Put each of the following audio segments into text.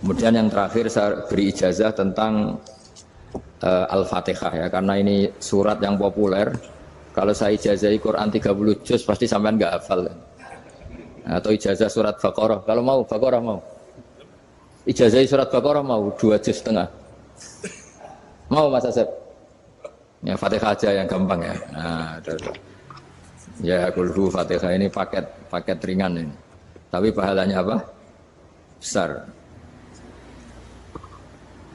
Kemudian yang terakhir saya beri ijazah tentang Al-Fatihah ya, karena ini surat yang populer. Kalau saya ijazahi Quran 30 juz pasti sampean nggak hafal. Atau ijazah surat Baqarah. Kalau mau Baqarah mau. Ijazahi surat Baqarah mau 2 juz setengah. Mau Mas Asep? Ya Fatihah aja yang gampang ya. Nah, ya kulhu Fatihah ini paket ringan ini. Tapi pahalanya apa? Besar.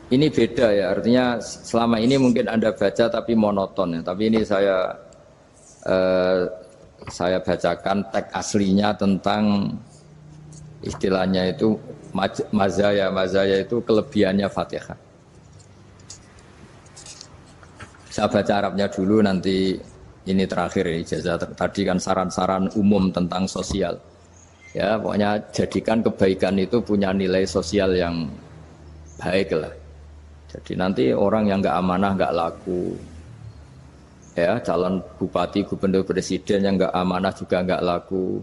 Ini beda ya, artinya selama ini mungkin Anda baca tapi monoton ya. Tapi ini saya bacakan teks aslinya tentang istilahnya itu mazaya itu kelebihannya Fatihah. Saya baca Arabnya dulu, nanti ini terakhir ya, ijazah tadi kan saran-saran umum tentang sosial. Ya, pokoknya jadikan kebaikan itu punya nilai sosial yang baik lah. Jadi nanti orang yang nggak amanah nggak laku, ya calon bupati, gubernur, presiden yang nggak amanah juga nggak laku.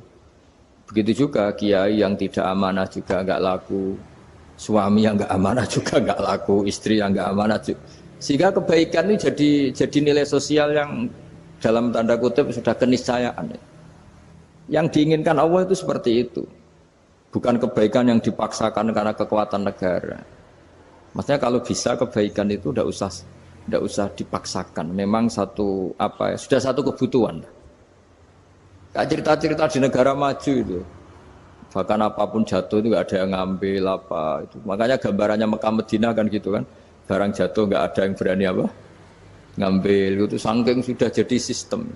Begitu juga kiai yang tidak amanah juga nggak laku, suami yang nggak amanah juga nggak laku, istri yang nggak amanah juga. Sehingga kebaikan ini jadi nilai sosial yang dalam tanda kutip sudah keniscayaan. Yang diinginkan Allah itu seperti itu, bukan kebaikan yang dipaksakan karena kekuatan negara. Maksudnya kalau bisa kebaikan itu tidak usah dipaksakan. Memang sudah satu kebutuhan. Kayak cerita-cerita di negara maju itu, bahkan apapun jatuh itu nggak ada yang ngambil apa itu. Makanya gambarannya Mekah Madinah kan gitu kan, barang jatuh nggak ada yang berani apa ngambil itu, saking sudah jadi sistem.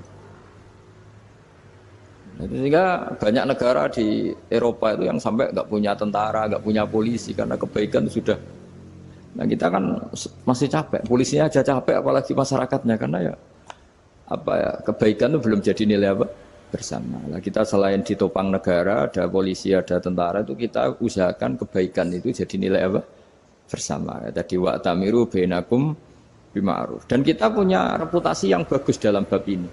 Sehingga banyak negara di Eropa itu yang sampai nggak punya tentara, nggak punya polisi karena kebaikan itu sudah. Nah kita kan masih capek, polisinya aja capek apalagi masyarakatnya, karena ya kebaikan itu belum jadi nilai bersama. Nah kita selain ditopang negara, ada polisi, ada tentara, itu kita usahakan kebaikan itu jadi nilai bersama. Tadi wa'tamiru bainakum bima'ruf. Dan kita punya reputasi yang bagus dalam bab ini.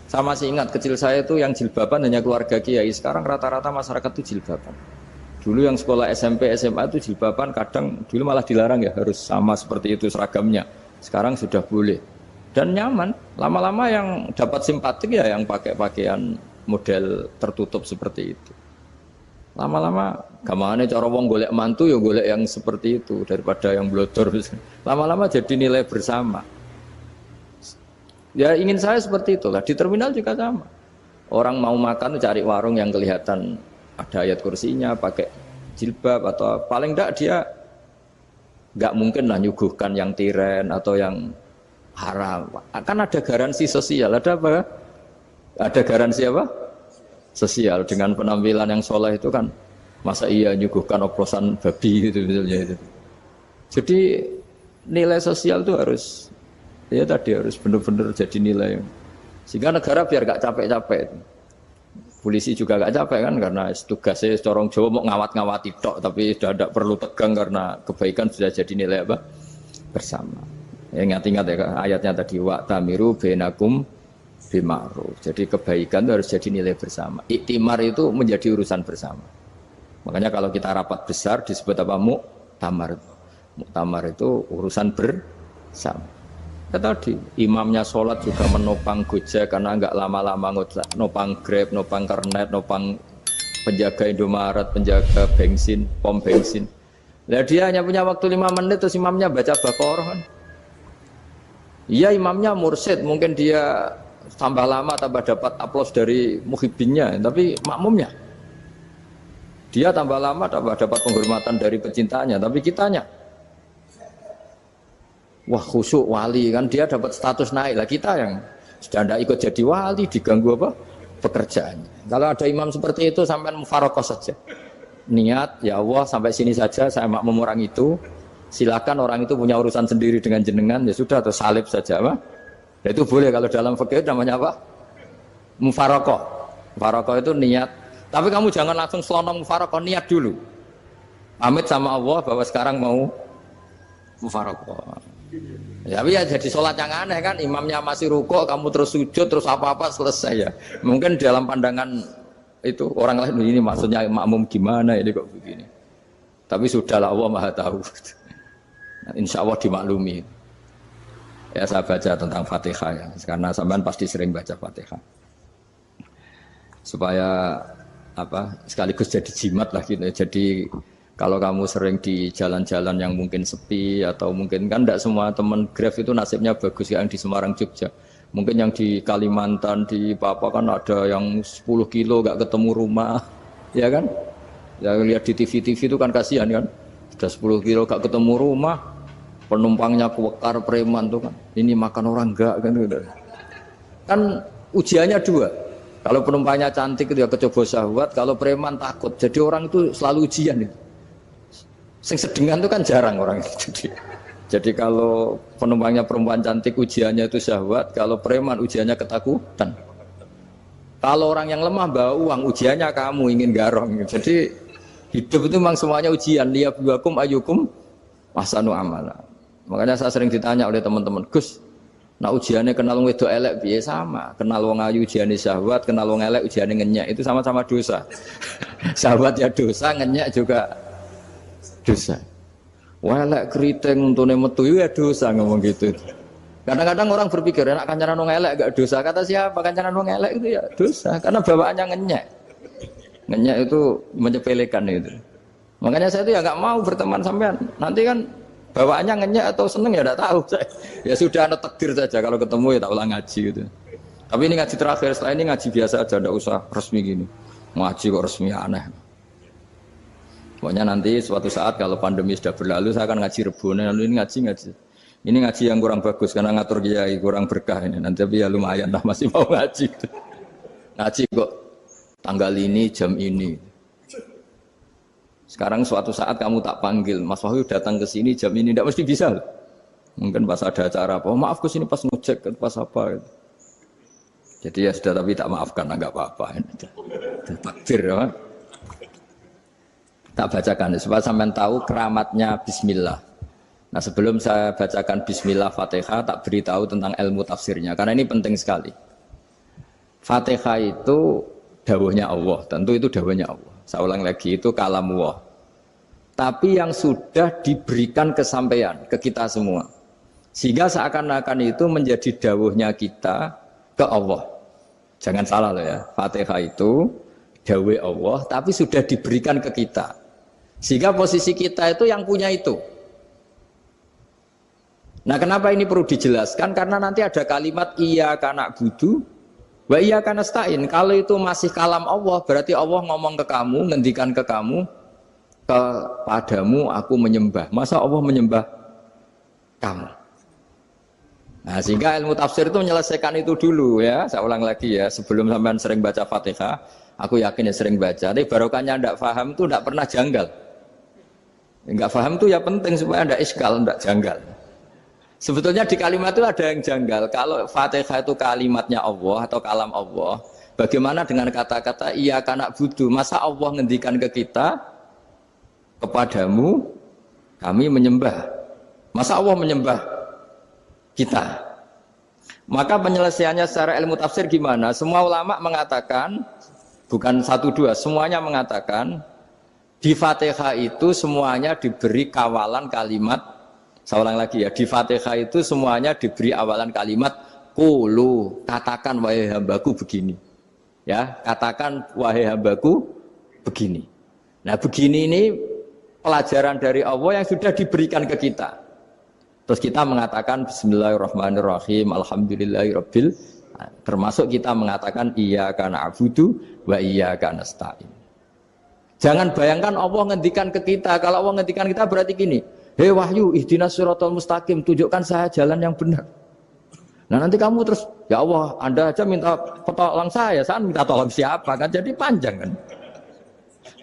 Saya masih ingat kecil saya itu yang jilbaban hanya keluarga kiai, sekarang rata-rata masyarakat itu jilbaban. Dulu yang sekolah SMP, SMA itu jilbaban kadang dulu malah dilarang ya, harus sama seperti itu seragamnya. Sekarang sudah boleh. Dan nyaman. Lama-lama yang dapat simpatik ya yang pakai pakaian model tertutup seperti itu. Lama-lama gamane cara wong golek mantu ya golek yang seperti itu daripada yang blodor. Lama-lama jadi nilai bersama. Ya ingin saya seperti itulah. Di terminal juga sama. Orang mau makan cari warung yang kelihatan ada ayat kursinya, pakai jilbab, atau paling enggak dia enggak mungkin lah nyuguhkan yang tiren atau yang haram. Kan ada garansi sosial, ada apa? Ada garansi apa? Sosial dengan penampilan yang soleh itu kan, masa iya nyuguhkan oplosan babi gitu misalnya itu. Jadi nilai sosial itu harus harus benar-benar jadi nilai. Sehingga negara biar enggak capek-capek. Polisi juga gak capek kan, karena tugasnya corong Jawa mau ngawat-ngawati tok, tapi sudah tidak perlu tegang karena kebaikan sudah jadi nilai bersama. Ya, ingat-ingat ya ayatnya tadi, wa'tamiru bainakum bima'ruf. Jadi kebaikan itu harus jadi nilai bersama. Iktimar itu menjadi urusan bersama. Makanya kalau kita rapat besar disebut apa? Muktamar. Muktamar itu urusan bersama. Tadi imamnya sholat juga menopang Gojek karena enggak lama-lama nopang Grab, nopang Kernet, nopang penjaga Indomaret, penjaga bensin, pom bensin. Nah dia hanya punya waktu 5 menit terus imamnya baca Baqarah kan. Iya imamnya mursyid, mungkin dia tambah lama tambah dapat aplaus dari muhibbinnya, tapi makmumnya dia tambah lama tambah dapat penghormatan dari pecintanya, tapi kitanya wah khusyuk wali kan, dia dapat status naik lah, kita yang sudah tidak ikut jadi wali diganggu apa pekerjaannya. Kalau ada imam seperti itu sampai mufarokoh saja, niat ya Allah sampai sini saja saya makmum orang itu, silakan orang itu punya urusan sendiri dengan jenengan ya sudah, atau salib saja apa. Ya, itu boleh kalau dalam fikih namanya apa? Mufarokoh. Mufarokoh itu niat, tapi kamu jangan langsung selonong mufarokoh, niat dulu pamit sama Allah bahwa sekarang mau mufarokoh. Ya, tapi ya jadi sholat yang aneh kan, imamnya masih rukuk, kamu terus sujud, terus apa-apa selesai ya. Mungkin dalam pandangan itu orang lain ini maksudnya makmum gimana ini kok begini. Tapi sudahlah Allah Maha tahu. Insya Allah dimaklumi. Ya saya baca tentang Fatihah ya, karena sampean pasti sering baca Fatihah. Supaya apa sekaligus jadi jimat lah gitu. Jadi kalau kamu sering di jalan-jalan yang mungkin sepi atau mungkin kan tidak semua teman Grab itu nasibnya bagus yang di Semarang Jogja. Mungkin yang di Kalimantan di Papua kan ada yang 10 kilo gak ketemu rumah, ya kan? Ya lihat di TV-TV itu kan kasihan kan, sudah 10 kilo gak ketemu rumah, penumpangnya kuwekar preman tuh kan, ini makan orang enggak kan gitu. Kan ujiannya dua, kalau penumpangnya cantik dia kecoba syahwat, kalau preman takut, jadi orang itu selalu ujian itu. Sing sedengan itu kan jarang orang itu. Jadi kalau penumpangnya perempuan cantik ujiannya itu syahwat, kalau preman ujiannya ketakutan. Kalau orang yang lemah bawa uang ujiannya kamu ingin garong. Jadi hidup itu memang semuanya ujian. Liyabluwakum ayyukum ahsanu amala. Makanya saya sering ditanya oleh teman-teman, Gus, nah ujiannya kenal wong wedok elek piye sama? Kenal wong ayu ujiane syahwat, kenal wong elek ujiane ngenyek, itu sama-sama dosa. Syahwat ya dosa, ngenyek juga dosa. Wah elek keriting untune metu ya dosa ngomong gitu. Kadang-kadang orang berpikir enak kancanan wong elek gak dosa. Kata siapa kancanan wong elek itu ya dosa karena bawaannya ngenyek. Ngenyek itu menyepelekan itu. Makanya saya itu ya nggak mau berteman sampean. Nanti kan bawaannya ngenyek atau seneng ya tidak tahu saya. Ya sudah ada takdir saja kalau ketemu ya tak ulang ngaji gitu. Tapi ini ngaji terakhir, setelah ini ngaji biasa aja, tidak usah resmi gini. Ngaji kok resmi aneh. Pokoknya nanti suatu saat kalau pandemi sudah berlalu saya akan ngaji Rebone, lalu ini ngaji. Ini ngaji yang kurang bagus karena ngatur kiai kurang berkah ini. Nanti tapi ya lumayan lah masih mau ngaji. Ngaji kok tanggal ini jam ini. Sekarang suatu saat kamu tak panggil, Mas Wahyu datang ke sini jam ini tidak mesti bisa. Mungkin pas ada acara apa, oh, maaf ke sini pas ngecek pas apa. Gitu. Jadi ya sudah tapi tak maafkan enggak apa-apa. Takdir ya. Tak bacakan supaya sampean tahu keramatnya bismillah. Nah, sebelum saya bacakan bismillah Fatihah tak beritahu tentang ilmu tafsirnya karena ini penting sekali. Fatihah itu dawuhnya Allah, tentu itu dawuhnya Allah. Saya ulang lagi itu kalam Allah. Tapi yang sudah diberikan kesampaian ke kita semua. Sehingga seakan-akan itu menjadi dawuhnya kita ke Allah. Jangan salah loh ya. Fatihah itu dawuh Allah tapi sudah diberikan ke kita. Sehingga posisi kita itu yang punya itu. Nah kenapa ini perlu dijelaskan? Karena nanti ada kalimat iyyaka na'budu wa iyyaka nasta'in. Kalau itu masih kalam Allah, berarti Allah ngomong ke kamu, ngendikan ke kamu, kepadamu aku menyembah. Masa Allah menyembah kamu? Nah sehingga ilmu tafsir itu menyelesaikan itu dulu ya. Saya ulang lagi ya, sebelum sampean sering baca Fatihah, aku yakin ya sering baca. Tapi barokahnya tidak paham itu tidak pernah janggal. Enggak paham itu ya penting supaya tidak iskal, tidak janggal. Sebetulnya di kalimat itu ada yang janggal. Kalau Fatihah itu kalimatnya Allah atau kalam Allah, bagaimana dengan kata-kata iyyaka na'budu? Masa Allah ngendikan ke kita, kepadamu kami menyembah. Masa Allah menyembah kita? Maka penyelesaiannya secara ilmu tafsir gimana? Semua ulama mengatakan, bukan satu dua, semuanya mengatakan di Fatihah itu semuanya diberi kawalan kalimat. Saya ulang lagi ya, di Fatihah itu semuanya diberi awalan kalimat qulu, katakan wahai hambaku begini. Ya, katakan wahai hambaku begini. Nah, begini ini pelajaran dari Allah yang sudah diberikan ke kita. Terus kita mengatakan bismillahirrahmanirrahim, alhamdulillahirabbil, termasuk kita mengatakan iyyaka na'budu wa iyyaka nasta'in. Jangan bayangkan Allah ngendikan ke kita. Kalau Allah ngendikan kita berarti gini, hei Wahyu, ihdinas siratal mustaqim, tunjukkan saya jalan yang benar. Nah nanti kamu terus, ya Allah, Anda aja minta tolong saya minta tolong siapa kan? Jadi panjang kan?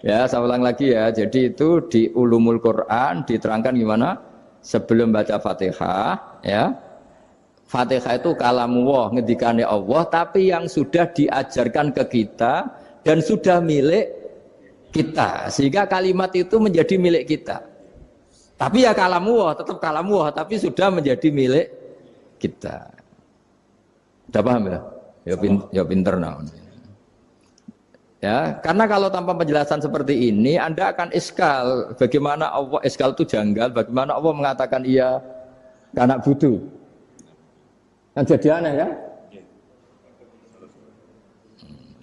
Ya, saya ulang lagi ya. Jadi itu di Ulumul Quran diterangkan gimana? Sebelum baca Fatihah, ya. Fatihah itu kalamullah, ngendikane Allah, tapi yang sudah diajarkan ke kita dan sudah milik kita, sehingga kalimat itu menjadi milik kita. Tapi ya kalamullah, tetap kalamullah, tapi sudah menjadi milik kita. Sudah paham ya? Ya pinter nah. Ya, karena kalau tanpa penjelasan seperti ini, Anda akan iskal. Bagaimana Allah iskal itu janggal? Bagaimana Allah mengatakan iya anak butuh? Kan jadi aneh ya?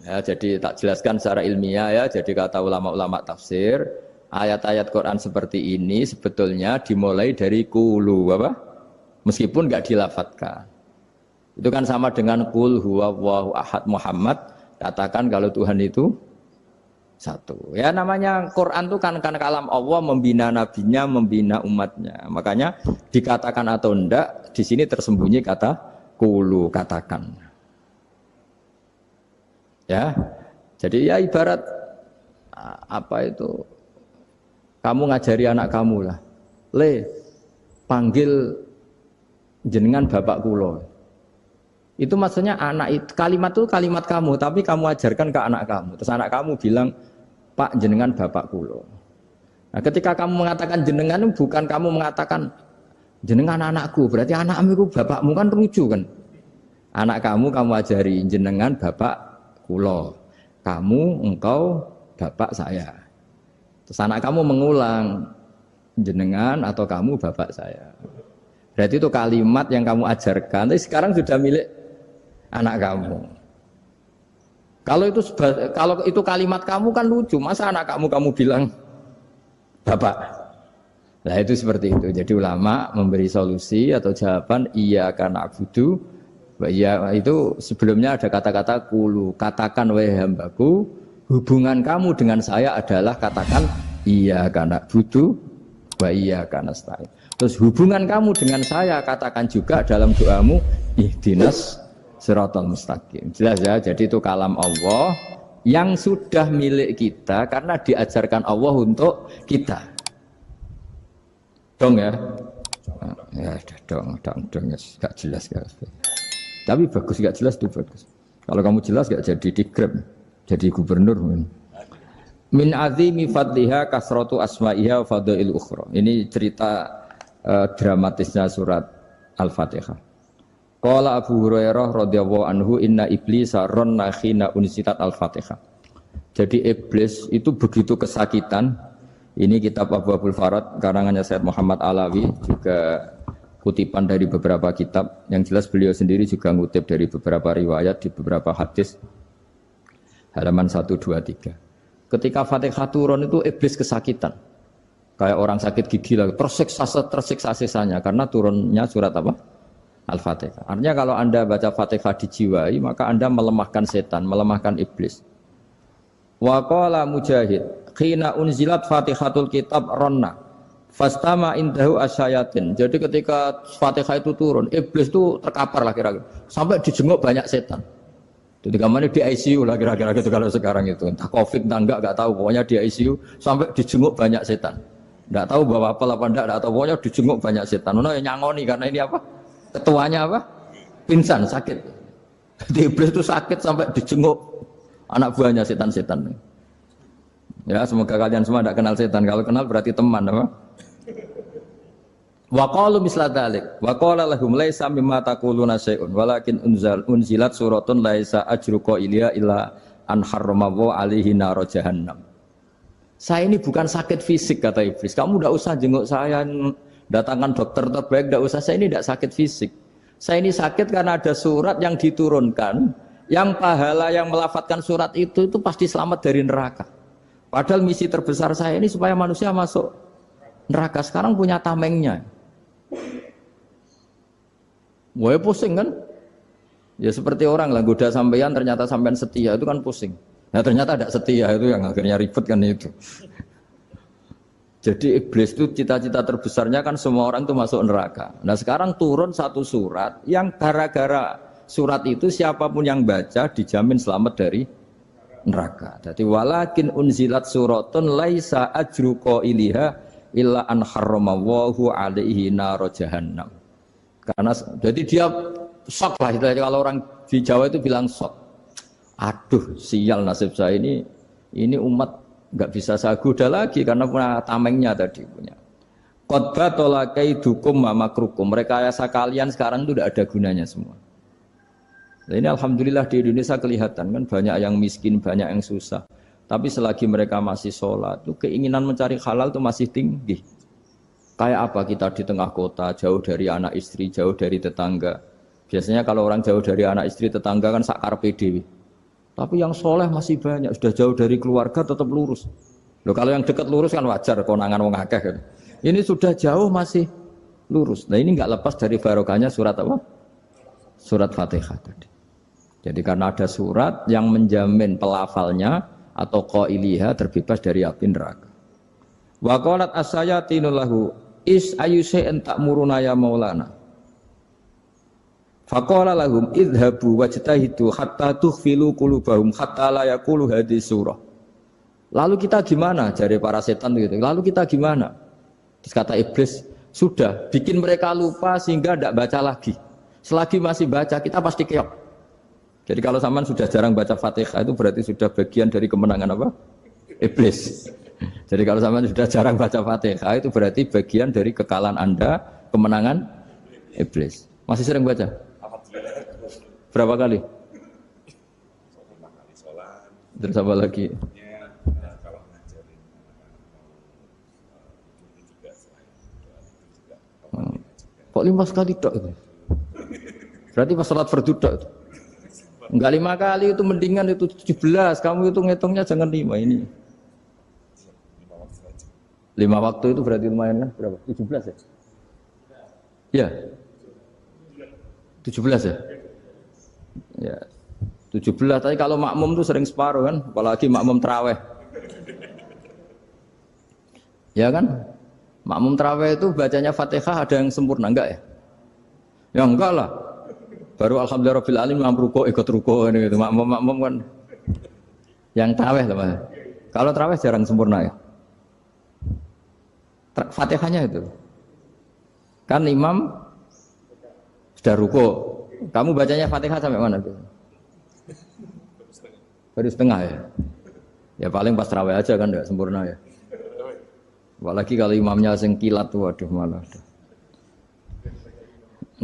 Ya, jadi tak jelaskan secara ilmiah ya. Jadi kata ulama-ulama tafsir, ayat-ayat Quran seperti ini sebetulnya dimulai dari kulu apa? Meskipun nggak dilafatkan. Itu kan sama dengan kul huwallahu ahad Muhammad. Katakan kalau Tuhan itu satu. Ya namanya Quran itu kan kalam Allah membina nabinya, membina umatnya. Makanya dikatakan atau enggak, di sini tersembunyi kata kulu, katakan. Ya. Jadi ya ibarat apa itu? Kamu ngajari anak kamu lah. Le, panggil jenengan bapak kulo. Itu maksudnya anak itu kalimat kamu, tapi kamu ajarkan ke anak kamu. Terus anak kamu bilang, Pak jenengan bapak kulo. Nah, ketika kamu mengatakan jenengan, bukan kamu mengatakan jenengan anakku, berarti anakmu itu bapakmu, kan lucu kan? Anak kamu ajari jenengan bapak kulo. Kamu, engkau, bapak saya. Terus anak kamu mengulang jenengan atau kamu bapak saya. Berarti itu kalimat yang kamu ajarkan, tapi sekarang sudah milik anak kamu. Kalau itu kalimat kamu kan lucu, masa anak kamu bilang bapak. Nah itu seperti itu. Jadi ulama memberi solusi atau jawaban iya karena abudu. Iya itu sebelumnya ada kata-kata kulu. Katakan wahai hambaku, hubungan kamu dengan saya adalah katakan iya karena abudu, wa iya karena nasta'in. Terus hubungan kamu dengan saya katakan juga dalam doamu ihdinas siratal mustaqim. Jelas ya, jadi itu kalam Allah yang sudah milik kita karena diajarkan Allah untuk kita. Dong ya? Ya dong, ya, gak jelas gak. Tapi bagus gak jelas itu bagus. Kalau kamu jelas gak jadi digrab, jadi gubernur. Min azimi fadliha kasratu asma'iha wa fadail ukhra. Ini cerita dramatisnya surat Al-Fatihah. Qala Abu Hurairah radhiyallahu anhu inna iblisa ranna khina unsitat al-Fatihah. Jadi iblis itu begitu kesakitan. Ini kitab Abwaabul Farad karangannya Sayyid Muhammad Alawi, juga kutipan dari beberapa kitab. Yang jelas beliau sendiri juga ngutip dari beberapa riwayat di beberapa hadis. Halaman 123. Ketika Fatihah turun itu iblis kesakitan. Kayak orang sakit gigi lah, tersiksa sisanya karena turunnya surat apa? Al-Fatihah. Artinya kalau Anda baca Fatihah dijiwai, maka Anda melemahkan setan, melemahkan iblis. Wa qala Mujahid, khina unzilat Fatihatul Kitab ronna, fastama indahu asyayatin. Jadi ketika Fatihah itu turun, iblis itu terkapar lah kira-kira, sampai dijenguk banyak setan. Jadi kemana di ICU lah kira-kira gitu kalau sekarang itu, entah COVID entah enggak tahu, pokoknya di ICU sampai dijenguk banyak setan. Enggak tahu bawa apa enggak tahu, pokoknya dijenguk banyak setan. Nah, nyangoni karena ini apa? Ketuanya apa? Pingsan, sakit. Jadi iblis itu sakit sampai dijenguk anak buahnya setan-setan. Ya, semoga kalian semua tidak kenal setan. Kalau kenal berarti teman, apa? Wa qalu misla dzalik. Wa qala lahum laisa mimma taquluna syai'un walakin unzilat suratun laisa ajru qailiha illa an harrama alaihi nar jahannam. Saya ini bukan sakit fisik kata iblis. Kamu tidak usah jenguk saya, datangkan dokter terbaik, tidak usah. Saya ini tidak sakit fisik. Saya ini sakit karena ada surat yang diturunkan, yang pahala yang melafatkan surat itu pasti selamat dari neraka. Padahal misi terbesar saya ini supaya manusia masuk neraka. Sekarang punya tamengnya. Wah pusing kan? Ya seperti orang lah, goda sampean ternyata sampean setia, itu kan pusing. Nah ternyata tidak setia, itu yang akhirnya ribet kan itu. Jadi iblis itu cita-cita terbesarnya kan semua orang itu masuk neraka. Nah sekarang turun satu surat yang gara-gara surat itu siapapun yang baca dijamin selamat dari neraka. Jadi walakin unzilat suratun laisa ajru qailiha illa an harramallahu alaihi nar jahannam. Karena jadi dia shock lah, kalau orang di Jawa itu bilang shock. Aduh sial nasib saya ini umat nggak bisa saya goda lagi karena punya tamengnya tadi punya. Qad tolakai dukum makrukum. Rekayasa kalian sekarang itu tidak ada gunanya semua. Nah, ini alhamdulillah di Indonesia kelihatan kan banyak yang miskin, banyak yang susah. Tapi selagi mereka masih sholat, tuh keinginan mencari halal itu masih tinggi. Kayak apa kita di tengah kota, jauh dari anak istri, jauh dari tetangga. Biasanya kalau orang jauh dari anak istri, tetangga kan sakar PDW. Tapi yang soleh masih banyak, sudah jauh dari keluarga tetap lurus. Loh, kalau yang dekat lurus kan wajar, konangan wong akeh kan. Ini sudah jauh masih lurus. Nah ini nggak lepas dari barokahnya surat apa? Surat Fatihah tadi. Jadi karena ada surat yang menjamin pelafalnya atau qailiha terbebas dari api neraka. Wa qalat as-sayatinu lahu is ayyusa'in ta'muruna ya maulana. Faqala lahum idhabu wajtahidu hatta tukhfilu qulubahum hatta la yaqulu hadhihi surah. Lalu kita gimana? Jari para setan gitu. Lalu kita gimana? Terus kata iblis, sudah bikin mereka lupa sehingga tidak baca lagi. Selagi masih baca kita pasti keok. Jadi kalau sampean sudah jarang baca Fatihah itu berarti sudah bagian dari kemenangan apa? Iblis. Jadi kalau sampean sudah jarang baca Fatihah itu berarti bagian dari kekalahan Anda, kemenangan iblis. Masih sering baca? Berapa kali? Terus apa lagi? Kok 5 kali tok itu? Berarti pas sholat fardu tok itu. Enggak 5 kali itu mendingan itu 17. Kamu itu ngitungnya jangan 5 ini. 5 waktu itu berarti lumayan kan? Berapa? 17 ya? Ya. 17 ya? Ya. 17, tapi kalau makmum tuh sering separuh kan, apalagi makmum tarawih. Ya kan? Makmum tarawih itu bacanya Fatihah ada yang sempurna enggak ya? Ya enggak lah. Baru alhamdulillah rabbil alamin ruko ikut ruko ini gitu. Makmum kan yang tarawih lah Mas. Kalau tarawih jarang sempurna ya. Fatihahnya itu. Kan imam sudah ruko. Kamu bacanya Fatihah sampai mana tuh? Baru setengah ya. Ya paling pas tarawih aja kan enggak sempurna ya. Apalagi kalau imamnya sing kilat tuh, waduh malah.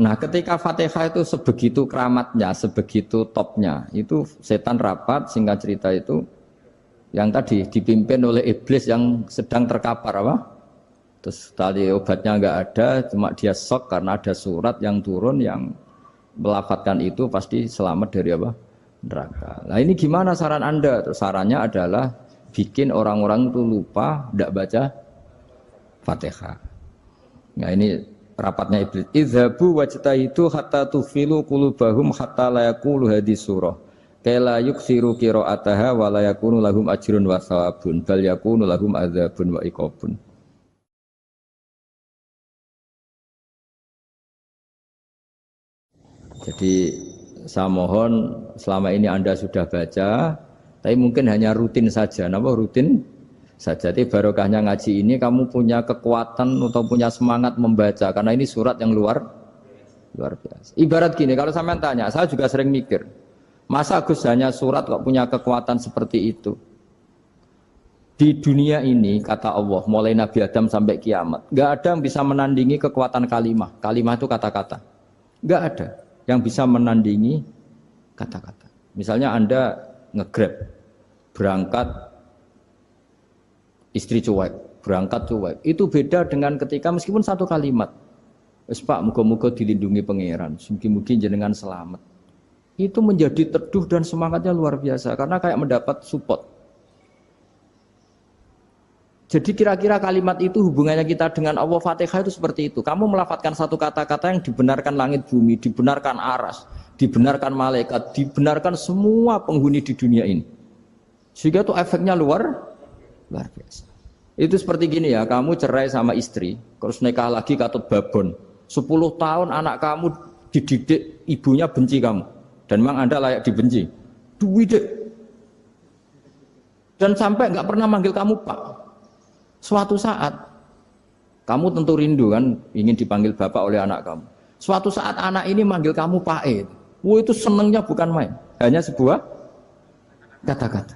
Nah, ketika Fatihah itu sebegitu keramatnya, sebegitu topnya, itu setan rapat, singkat cerita itu yang tadi dipimpin oleh iblis yang sedang terkapar apa? Terus tadi obatnya enggak ada, cuma dia shock karena ada surat yang turun yang melafatkan itu pasti selamat dari apa? Neraka. Nah, ini gimana saran Anda? Terus sarannya adalah bikin orang-orang itu lupa, tidak baca Fatihah. Nah ini rapatnya iblis. Idzabu wajtahidu hatta tufilu qulubahum hatta la yaqulu hadhihi surah. Kala yuksiru qira'ataha wa la yakunu lahum ajrun wa thawabun bal yakunu lahum adzabun wa iqabun. Jadi saya mohon selama ini Anda sudah baca, tapi mungkin hanya rutin saja. Napa rutin? Saja. Jadi barokahnya ngaji ini kamu punya kekuatan atau punya semangat membaca karena ini surat yang luar biasa. Ibarat gini, kalau sampean tanya, saya juga sering mikir, masa Gus hanya surat kok punya kekuatan seperti itu? Di dunia ini kata Allah, mulai Nabi Adam sampai kiamat, nggak ada yang bisa menandingi kekuatan kalimah. Kalimah itu kata-kata. Nggak ada yang bisa menandingi kata-kata. Misalnya Anda nge-grab, berangkat istri cuek, berangkat cuek. Itu beda dengan ketika meskipun satu kalimat. Wes Pak, muga-muga dilindungi pangeran, mugi-mugi jenengan selamat. Itu menjadi teduh dan semangatnya luar biasa karena kayak mendapat support. Jadi kira-kira kalimat itu hubungannya kita dengan Allah Fatihah itu seperti itu. Kamu melafadzkan satu kata-kata yang dibenarkan langit bumi, dibenarkan aras, dibenarkan malaikat, dibenarkan semua penghuni di dunia ini. Sehingga itu efeknya luar biasa. Itu seperti gini ya, kamu cerai sama istri, terus nikah lagi katut babon. 10 tahun anak kamu dididik, ibunya benci kamu. Dan memang Anda layak dibenci. Duwidek. Dan sampai nggak pernah manggil kamu Pak. Suatu saat, kamu tentu rindu kan, ingin dipanggil Bapak oleh anak kamu. Suatu saat anak ini manggil kamu Pak E. Wah itu senengnya bukan main. Hanya sebuah kata-kata.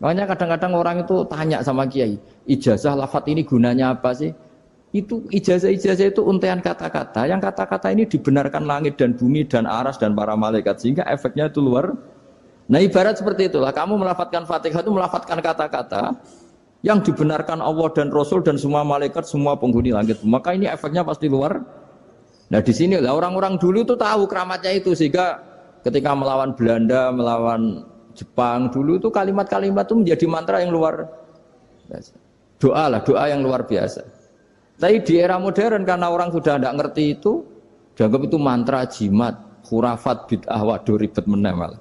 Makanya kadang-kadang orang itu tanya sama kiai, ijazah lafadz ini gunanya apa sih? Itu ijazah-ijazah itu untaian kata-kata, yang kata-kata ini dibenarkan langit dan bumi dan aras dan para malaikat, sehingga efeknya itu luar. Nah ibarat seperti itulah, kamu melafadzkan Fatihah itu melafadzkan kata-kata yang dibenarkan Allah dan Rasul dan semua malaikat, semua penghuni langit, maka ini efeknya pasti luar. Nah di sini lah orang-orang dulu itu tahu keramatnya itu, sehingga ketika melawan Belanda, melawan Jepang dulu itu kalimat-kalimat itu menjadi mantra yang luar biasa. Doa lah, doa yang luar biasa. Tapi di era modern karena orang sudah tidak ngerti itu, dianggap itu mantra, jimat, khurafat, bid'ah, waduh ribet menemal.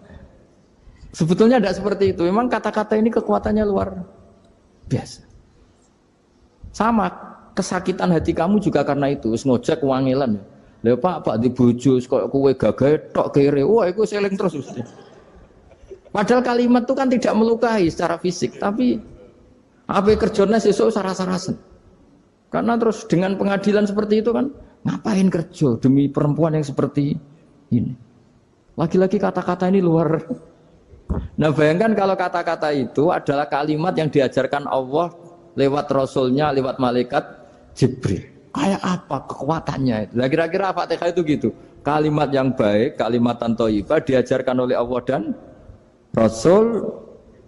Sebetulnya tidak seperti itu. Memang kata-kata ini kekuatannya luar biasa. Sama kesakitan hati kamu juga karena itu. Ngojek wangilan. Lha Pak di bojo kok kowe gagahe tok kere. Wah, iku seling terus mesti. Padahal kalimat itu kan tidak melukai secara fisik, tapi apa kerjanya sesuk saras-sarasen. Karena terus dengan pengadilan seperti itu kan, ngapain kerja demi perempuan yang seperti ini? Lagi-lagi kata-kata ini luar. Nah bayangkan kalau kata-kata itu adalah kalimat yang diajarkan Allah lewat Rasulnya, lewat malaikat Jibril. Kayak apa kekuatannya itu? Nah, kira-kira Fatihah itu gitu. Kalimat yang baik, kalimatan thayyibah diajarkan oleh Allah dan Rasul.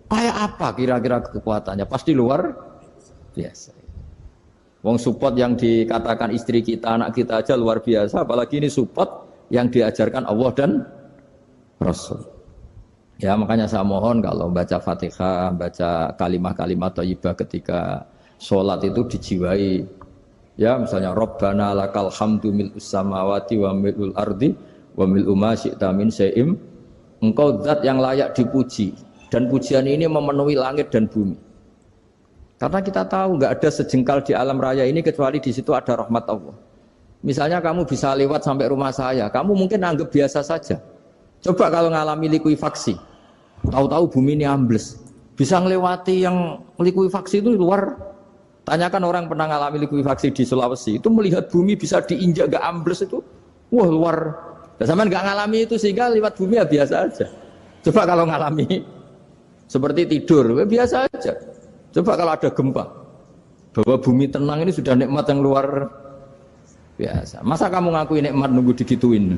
Kayak apa kira-kira kekuatannya? Pasti luar biasa. Wong support yang dikatakan istri kita, anak kita aja luar biasa, apalagi ini support yang diajarkan Allah dan Rasul. Ya makanya saya mohon kalau baca Fatihah, baca kalimat-kalimat thayyibah ketika sholat itu dijiwai. Ya misalnya Rabbana lakal hamdu mil'us samawati wa mil'ul ardi wa mil'u ma syi'ta min syai'im. Engkau zat yang layak dipuji dan pujian ini memenuhi langit dan bumi. Karena kita tahu nggak ada sejengkal di alam raya ini kecuali di situ ada rahmat Allah. Misalnya kamu bisa lewat sampai rumah saya, kamu mungkin anggap biasa saja. Coba kalau ngalami likuifaksi, tahu-tahu bumi ini ambles, bisa ngelewati yang likuifaksi itu luar. Tanyakan orang pernah ngalami likuifaksi di Sulawesi, itu melihat bumi bisa diinjak nggak ambles itu, wah luar. Dan sama nggak ngalami itu sehingga lewat bumi ya biasa aja. Coba kalau ngalami seperti tidur, ya biasa aja. Coba kalau ada gempa, bahwa bumi tenang ini sudah nikmat yang luar biasa. Masa kamu ngakui nikmat nunggu digituin?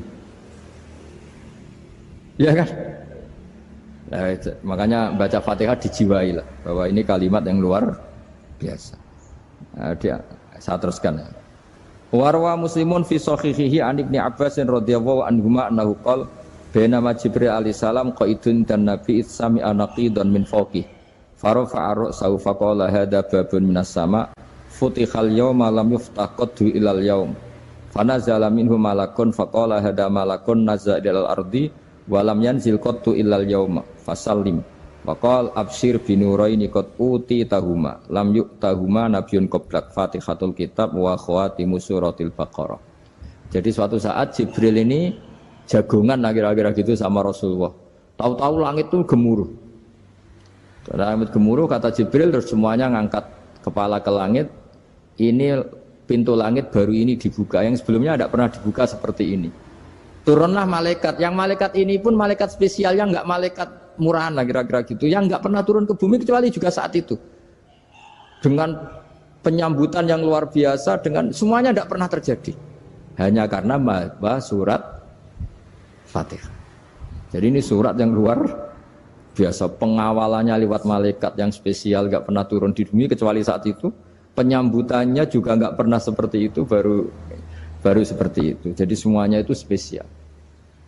Ya kan? Nah, makanya baca Fatihah dijiwai lah, bahwa ini kalimat yang luar biasa. Nah, saya teruskan. Warwa Muslimun fi sahihihi an Ibnu Abbas radhiyallahu anhuma annahu qala bainama Jibril alaihi salam qaidun dan Nabi itsami anaqidan min fawqih. Farofa arok saufa qala hada babun minas sama futihal yawma lam yuftah qaddu ilal yawm fanazala minhu malakun faqala hada malakun nazza ilal ardi walam yanzil qaddu ilal yawma fasallim waqal abshir binuraini qad uti tahuma lam yu'tahuma nabiyyun qablak fatihatul kitab wa khawatimu suratil baqarah. Jadi suatu saat Jibril ini jagongan kira-kira gitu sama Rasulullah, tahu-tahu langit itu gemuruh. Langit gemuruh kata Jibril, terus semuanya ngangkat kepala ke langit. Ini pintu langit baru ini dibuka, yang sebelumnya tidak pernah dibuka seperti ini. Turunlah malaikat, yang malaikat ini pun malaikat spesial, yang nggak malaikat murahan lah kira-kira gitu, yang nggak pernah turun ke bumi kecuali juga saat itu. Dengan penyambutan yang luar biasa, dengan semuanya tidak pernah terjadi. Hanya karena surat Fatihah. Jadi ini surat yang luar biasa, pengawalannya lewat malaikat yang spesial, gak pernah turun di bumi kecuali saat itu. Penyambutannya juga gak pernah seperti itu, baru seperti itu. Jadi semuanya itu spesial.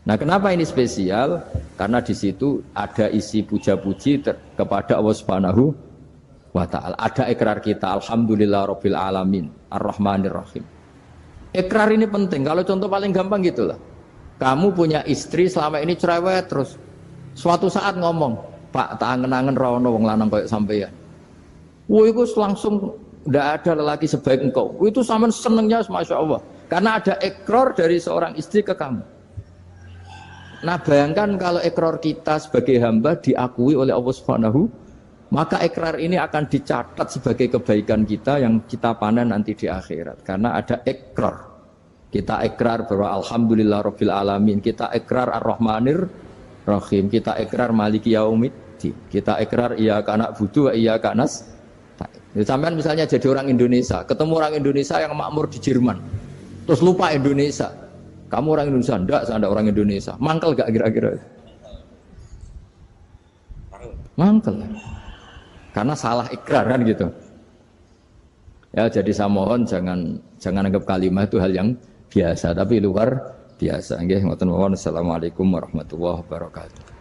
Nah kenapa ini spesial? Karena di situ ada isi puja-puji kepada Allah Subhanahu wa Ta'ala. Ada ikrar kita, alhamdulillah rabbil alamin, ar-rahmanir rahim. Ikrar ini penting. Kalau contoh paling gampang gitulah, kamu punya istri selama ini cerewet terus, suatu saat ngomong, Pak, tak angen-angen rawono wong lanang kayak sampeyan. Wah, itu langsung tidak ada lelaki sebaik engkau. Itu sama senengnya, masya Allah. Karena ada ikrar dari seorang istri ke kamu. Nah, bayangkan kalau ikrar kita sebagai hamba diakui oleh Allah Subhanahu, maka ikrar ini akan dicatat sebagai kebaikan kita yang kita panen nanti di akhirat. Karena ada ikrar. Kita ikrar bahwa alhamdulillah rabbil alamin. Kita ikrar ar-rahmanir rahim, kita ikrar maliki yaumiddin, kita ikrar iyyaka na'budu wa iyyaka nasta'in. Ya, sampean misalnya jadi orang Indonesia, ketemu orang Indonesia yang makmur di Jerman, terus lupa Indonesia. Kamu orang Indonesia, enggak, saya enggak orang Indonesia. Mangkel gak kira-kira? Mangkel. Karena salah ikrar kan gitu. Ya, jadi saya mohon jangan anggap kalimat itu hal yang biasa, tapi luar biasa. Nggih, ngoten mawon. Assalamualaikum warahmatullahi wabarakatuh.